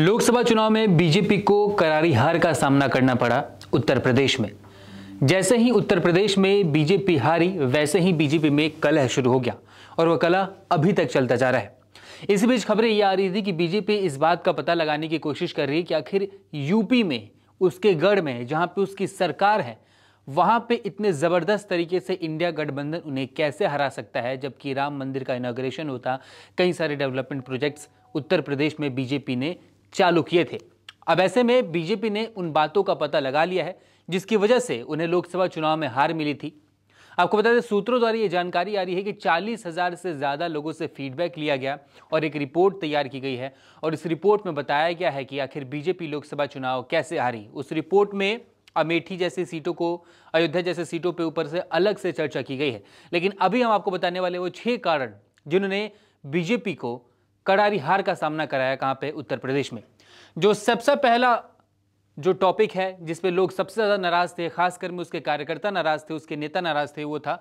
लोकसभा चुनाव में बीजेपी को करारी हार का सामना करना पड़ा उत्तर प्रदेश में। जैसे ही उत्तर प्रदेश में बीजेपी हारी, वैसे ही बीजेपी में कलह शुरू हो गया और वह कलह अभी तक चलता जा रहा है। इसी बीच खबरें ये आ रही थी कि बीजेपी इस बात का पता लगाने की कोशिश कर रही है कि आखिर यूपी में, उसके गढ़ में, जहां पे उसकी सरकार है, वहां पे इतने जबरदस्त तरीके से इंडिया गठबंधन उन्हें कैसे हरा सकता है, जबकि राम मंदिर का इनॉग्रेशन होता, कई सारे डेवलपमेंट प्रोजेक्ट्स उत्तर प्रदेश में बीजेपी ने चालू किए थे। अब ऐसे में बीजेपी ने उन बातों का पता लगा लिया है जिसकी वजह से उन्हें लोकसभा चुनाव में हार मिली थी। आपको बता दें, सूत्रों द्वारा यह जानकारी आ रही है कि 40,000 से ज्यादा लोगों से फीडबैक लिया गया और एक रिपोर्ट तैयार की गई है और इस रिपोर्ट में बताया गया है कि आखिर बीजेपी लोकसभा चुनाव कैसे हारी। उस रिपोर्ट में अमेठी जैसी सीटों को, अयोध्या जैसी सीटों पे ऊपर से अलग से चर्चा की गई है, लेकिन अभी हम आपको बताने वाले वो 6 कारण जिन्होंने बीजेपी को करारी हार का सामना कराया। कहां पे? उत्तर प्रदेश में। जो सबसे पहला जो टॉपिक है जिसपे लोग सबसे ज्यादा नाराज थे, खासकर में उसके कार्यकर्ता नाराज थे, उसके नेता नाराज थे, वो था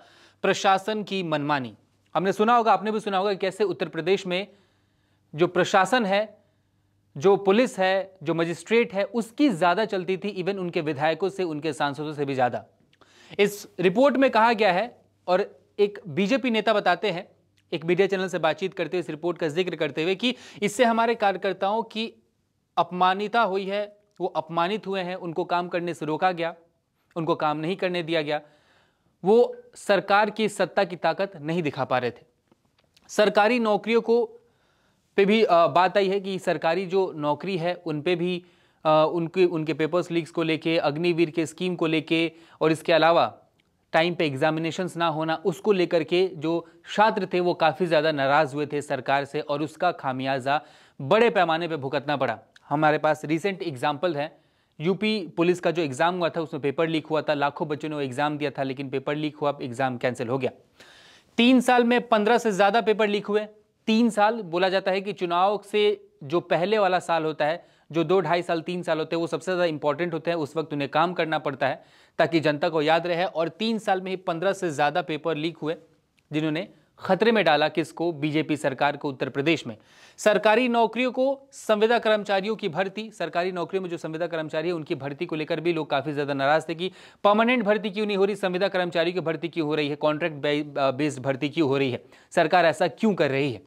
प्रशासन की मनमानी। हमने सुना होगा, आपने भी सुना होगा कैसे उत्तर प्रदेश में जो प्रशासन है, जो पुलिस है, जो मजिस्ट्रेट है, उसकी ज्यादा चलती थी, इवन उनके विधायकों से, उनके सांसदों से भी ज्यादा। इस रिपोर्ट में कहा गया है और एक बीजेपी नेता बताते हैं, एक मीडिया चैनल से बातचीत करते हुए इस रिपोर्ट का जिक्र करते हुए, कि इससे हमारे कार्यकर्ताओं की अपमानिता हुई है, वो अपमानित हुए हैं, उनको काम करने से रोका गया, उनको काम नहीं करने दिया गया, वो सरकार की सत्ता की ताकत नहीं दिखा पा रहे थे। सरकारी नौकरियों को पे भी बात आई है कि सरकारी जो नौकरी है उन पे भी उनके पेपर्स लीक्स को लेके, अग्निवीर के स्कीम को लेके और इसके अलावा टाइम पे एग्जामिनेशंस ना होना, उसको लेकर के जो छात्र थे वो काफ़ी ज़्यादा नाराज़ हुए थे सरकार से और उसका खामियाजा बड़े पैमाने पे भुगतना पड़ा। हमारे पास रिसेंट एग्जाम्पल है, यूपी पुलिस का जो एग्ज़ाम हुआ था उसमें पेपर लीक हुआ था, लाखों बच्चों ने एग्ज़ाम दिया था, लेकिन पेपर लीक हुआ, एग्ज़ाम कैंसिल हो गया। 3 साल में 15 से ज़्यादा पेपर लीक हुए। 3 साल बोला जाता है कि चुनाव से जो पहले वाला साल होता है, जो 2-2.5 साल 3 साल होते हैं, वो सबसे ज़्यादा इंपॉर्टेंट होते हैं। उस वक्त उन्हें काम करना पड़ता है ताकि जनता को याद रहे, और 3 साल में ही 15 से ज़्यादा पेपर लीक हुए जिन्होंने खतरे में डाला किसको? बीजेपी सरकार को उत्तर प्रदेश में। सरकारी नौकरियों को, संविदा कर्मचारियों की भर्ती, सरकारी नौकरियों में जो संविदा कर्मचारी है उनकी भर्ती को लेकर भी लोग काफ़ी ज़्यादा नाराज थे कि परमानेंट भर्ती क्यों नहीं हो रही, संविदा कर्मचारी की भर्ती क्यों हो रही है, कॉन्ट्रैक्ट बेस्ड भर्ती क्यों हो रही है, सरकार ऐसा क्यों कर रही है।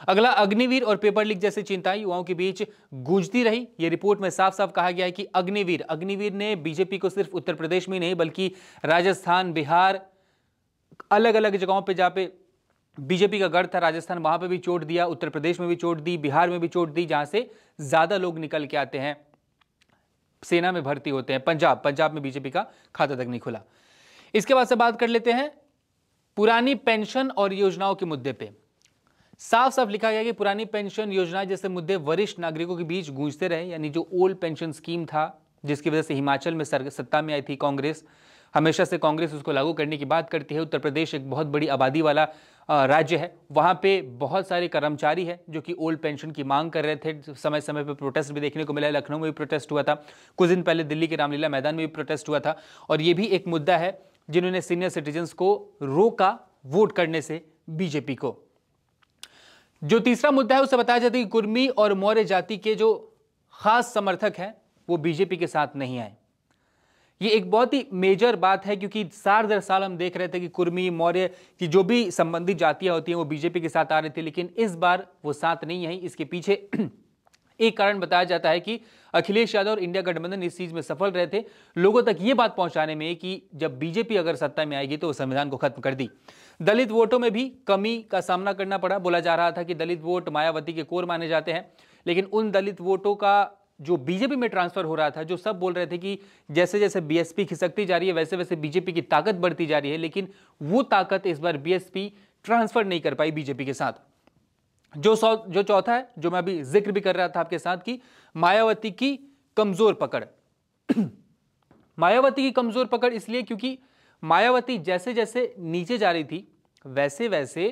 अगला, अग्निवीर और पेपर लीक जैसी चिंताएं युवाओं के बीच गूंजती रही। ये रिपोर्ट में साफ साफ कहा गया है कि अग्निवीर ने बीजेपी को सिर्फ उत्तर प्रदेश में ही नहीं बल्कि राजस्थान, बिहार, अलग अलग जगहों पे जहाँ पे बीजेपी का गढ़ था, राजस्थान, वहां पे भी चोट दिया, उत्तर प्रदेश में भी चोट दी, बिहार में भी चोट दी, जहां से ज्यादा लोग निकल के आते हैं, सेना में भर्ती होते हैं। पंजाब में बीजेपी का खाता तक नहीं खुला। इसके बाद से बात कर लेते हैं पुरानी पेंशन और योजनाओं के मुद्दे पे। साफ साफ लिखा गया कि पुरानी पेंशन योजना जैसे मुद्दे वरिष्ठ नागरिकों के बीच गूंजते रहे, यानी जो ओल्ड पेंशन स्कीम था जिसकी वजह से हिमाचल में सत्ता में आई थी कांग्रेस, हमेशा से कांग्रेस उसको लागू करने की बात करती है। उत्तर प्रदेश एक बहुत बड़ी आबादी वाला राज्य है, वहाँ पे बहुत सारे कर्मचारी हैं जो कि ओल्ड पेंशन की मांग कर रहे थे। समय समय पे प्रोटेस्ट भी देखने को मिला है, लखनऊ में भी प्रोटेस्ट हुआ था, कुछ दिन पहले दिल्ली के रामलीला मैदान में भी प्रोटेस्ट हुआ था, और ये भी एक मुद्दा है जिन्होंने सीनियर सिटीजन्स को रोका वोट करने से बीजेपी को। जो तीसरा मुद्दा है उसे बताया जाता है कि कुर्मी और मौर्य जाति के जो खास समर्थक हैं वो बीजेपी के साथ नहीं आए। ये एक बहुत ही मेजर बात है क्योंकि साल दर साल हम देख रहे थे कि कुर्मी, मौर्य की जो भी संबंधित जातियां होती हैं वो बीजेपी के साथ आ रही थी, लेकिन इस बार वो साथ नहीं आई। इसके पीछे एक कारण बताया जाता है कि अखिलेश यादव और इंडिया गठबंधन इस चीज में सफल रहे थे, लोगों तक ये बात पहुंचाने में कि जब बीजेपी अगर सत्ता में आएगी तो वो संविधान को खत्म कर दी। दलित वोटों में भी कमी का सामना करना पड़ा। बोला जा रहा था कि दलित वोट मायावती के कोर माने जाते हैं, लेकिन उन दलित वोटों का जो बीजेपी में ट्रांसफर हो रहा था, जो सब बोल रहे थे कि जैसे जैसे बीएसपी खिसकती जा रही है वैसे वैसे बीजेपी की ताकत बढ़ती जा रही है, लेकिन वो ताकत इस बार बीएसपी ट्रांसफर नहीं कर पाई बीजेपी के साथ। जो चौथा है, जो मैं अभी जिक्र भी कर रहा था आपके साथ, की मायावती की कमजोर पकड़। मायावती की कमजोर पकड़ इसलिए क्योंकि मायावती जैसे जैसे नीचे जा रही थी वैसे वैसे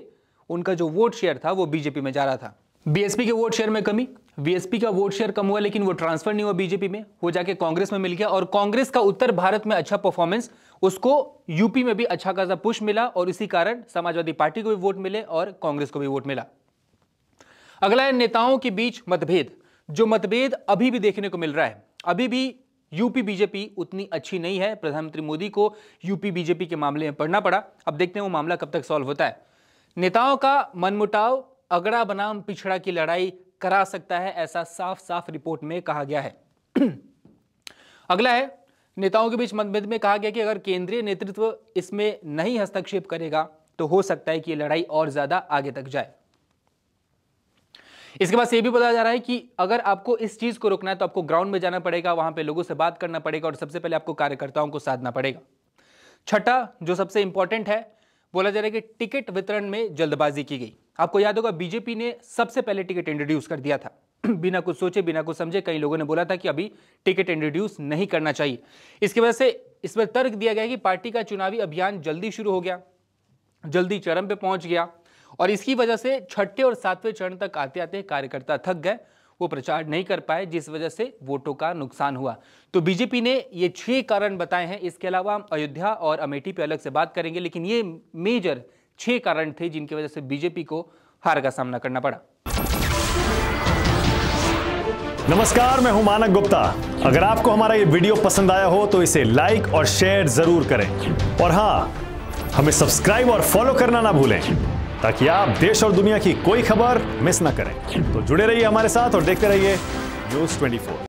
उनका जो वोट शेयर था वो बीजेपी में जा रहा था। बीएसपी के वोट शेयर में कमी, बीएसपी का वोट शेयर कम हुआ, लेकिन वो ट्रांसफर नहीं हुआ बीजेपी में, वो जाके कांग्रेस में मिल गया, और कांग्रेस का उत्तर भारत में अच्छा परफॉर्मेंस, उसको यूपी में भी अच्छा खासा पुश मिला, और इसी कारण समाजवादी पार्टी को भी वोट मिले और कांग्रेस को भी वोट मिला। अगला है नेताओं के बीच मतभेद। जो मतभेद अभी भी देखने को मिल रहा है, अभी भी यूपी बीजेपी उतनी अच्छी नहीं है। प्रधानमंत्री मोदी को यूपी बीजेपी के मामले में पढ़ना पड़ा। अब देखते हैं वो मामला कब तक सॉल्व होता है। नेताओं का मनमुटाव अगड़ा बनाम पिछड़ा की लड़ाई करा सकता है, ऐसा साफ साफ रिपोर्ट में कहा गया है। अगला है, नेताओं के बीच मतभेद में कहा गया कि अगर केंद्रीय नेतृत्व इसमें नहीं हस्तक्षेप करेगा तो हो सकता है कि ये लड़ाई और ज्यादा आगे तक जाए। इसके बाद ये भी बताया जा रहा है कि अगर आपको इस चीज को रोकना है तो आपको ग्राउंड में जाना पड़ेगा, वहां पे लोगों से बात करना पड़ेगा और सबसे पहले आपको कार्यकर्ताओं को साधना पड़ेगा। छठा जो सबसे इंपॉर्टेंट है, बोला जा रहा है कि टिकट वितरण में जल्दबाजी की गई। आपको याद होगा बीजेपी ने सबसे पहले टिकट इंट्रोड्यूस कर दिया था बिना कुछ सोचे बिना कुछ समझे। कई लोगों ने बोला था कि अभी टिकट इंट्रोड्यूस नहीं करना चाहिए। इसकी वजह से इस पर तर्क दिया गया कि पार्टी का चुनावी अभियान जल्दी शुरू हो गया, जल्दी चरम पे पहुंच गया और इसकी वजह से छठे और सातवें चरण तक आते आते कार्यकर्ता थक गए, वो प्रचार नहीं कर पाए, जिस वजह से वोटों का नुकसान हुआ। तो बीजेपी ने ये 6 कारण बताए हैं। इसके अलावा हम अयोध्या और अमेठी पे अलग से बात करेंगे, लेकिन ये मेजर 6 कारण थे जिनकी वजह से बीजेपी को हार का सामना करना पड़ा। नमस्कार, मैं हूं मानक गुप्ता। अगर आपको हमारा ये वीडियो पसंद आया हो तो इसे लाइक और शेयर जरूर करें और हां, हमें सब्सक्राइब और फॉलो करना ना भूलें ताकि आप देश और दुनिया की कोई खबर मिस ना करें। तो जुड़े रहिए हमारे साथ और देखते रहिए न्यूज़ 24।